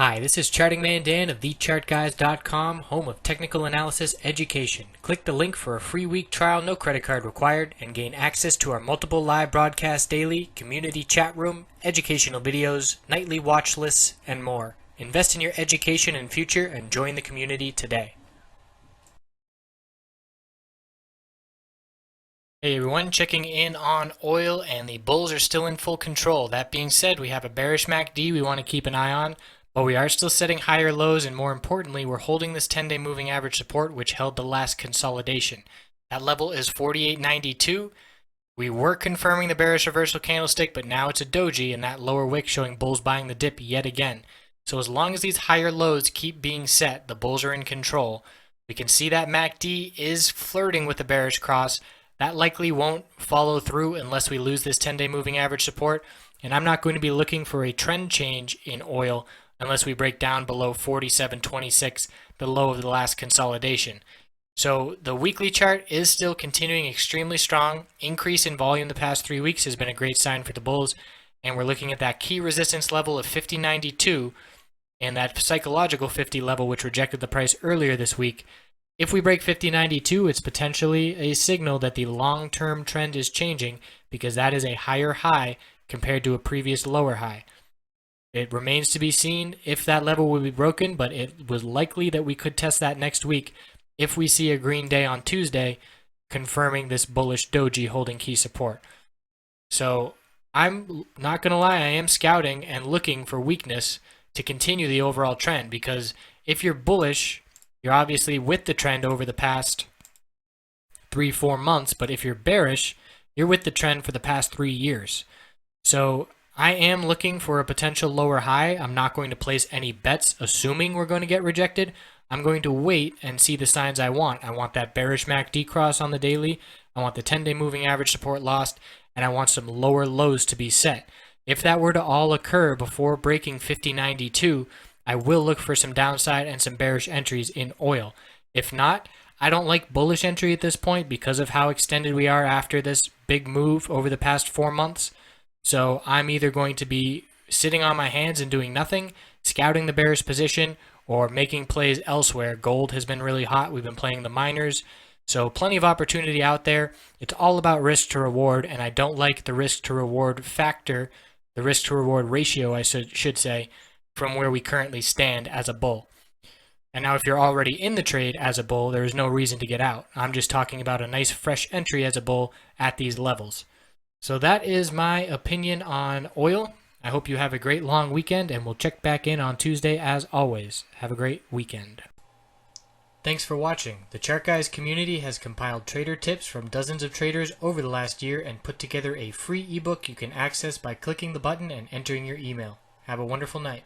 Hi, this is Charting Man Dan of thechartguys.com, home of technical analysis education. Click the link for a free week trial, no credit card required, and gain access to our multiple live broadcasts daily, community chat room, educational videos, nightly watch lists, and more. Invest in your education and future and join the community today. Hey everyone, checking in on oil, and the bulls are still in full control. That being said, we have a bearish MACD we want to keep an eye on, but we are still setting higher lows, and more importantly, we're holding this 10-day moving average support, which held the last consolidation. That level is 48.92. We were confirming the bearish reversal candlestick, but now it's a doji, and that lower wick showing bulls buying the dip yet again. So as long as these higher lows keep being set, the bulls are in control. We can see that MACD is flirting with the bearish cross. That likely won't follow through unless we lose this 10-day moving average support, and I'm not going to be looking for a trend change in oil unless we break down below 47.26, the low of the last consolidation. So the weekly chart is still continuing extremely strong. Increase in volume the past 3 weeks has been a great sign for the bulls, and we're looking at that key resistance level of 50.92 and that psychological 50 level which rejected the price earlier this week. If we break 50.92, it's potentially a signal that the long-term trend is changing because that is a higher high compared to a previous lower high. It remains to be seen if that level will be broken, but it was likely that we could test that next week if we see a green day on Tuesday, confirming this bullish doji holding key support. So I'm not going to lie, I am scouting and looking for weakness to continue the overall trend, because if you're bullish, you're obviously with the trend over the past 3-4 months, but if you're bearish, you're with the trend for the past 3 years. So I am looking for a potential lower high. I'm not going to place any bets assuming we're going to get rejected. I'm going to wait and see the signs I want. I want that bearish MACD cross on the daily. I want the 10-day moving average support lost, and I want some lower lows to be set. If that were to all occur before breaking 50.92, I will look for some downside and some bearish entries in oil. If not, I don't like bullish entry at this point because of how extended we are after this big move over the past 4 months. So I'm either going to be sitting on my hands and doing nothing, scouting the bearish position, or making plays elsewhere. Gold has been really hot. We've been playing the miners. So plenty of opportunity out there. It's all about risk to reward, and I don't like the risk to reward factor, the risk to reward ratio, I should say, from where we currently stand as a bull. And now if you're already in the trade as a bull, there is no reason to get out. I'm just talking about a nice fresh entry as a bull at these levels. So that is my opinion on oil. I hope you have a great long weekend, and we'll check back in on Tuesday as always. Have a great weekend. Thanks for watching. The Chart Guys community has compiled trader tips from dozens of traders over the last year and put together a free ebook you can access by clicking the button and entering your email. Have a wonderful night.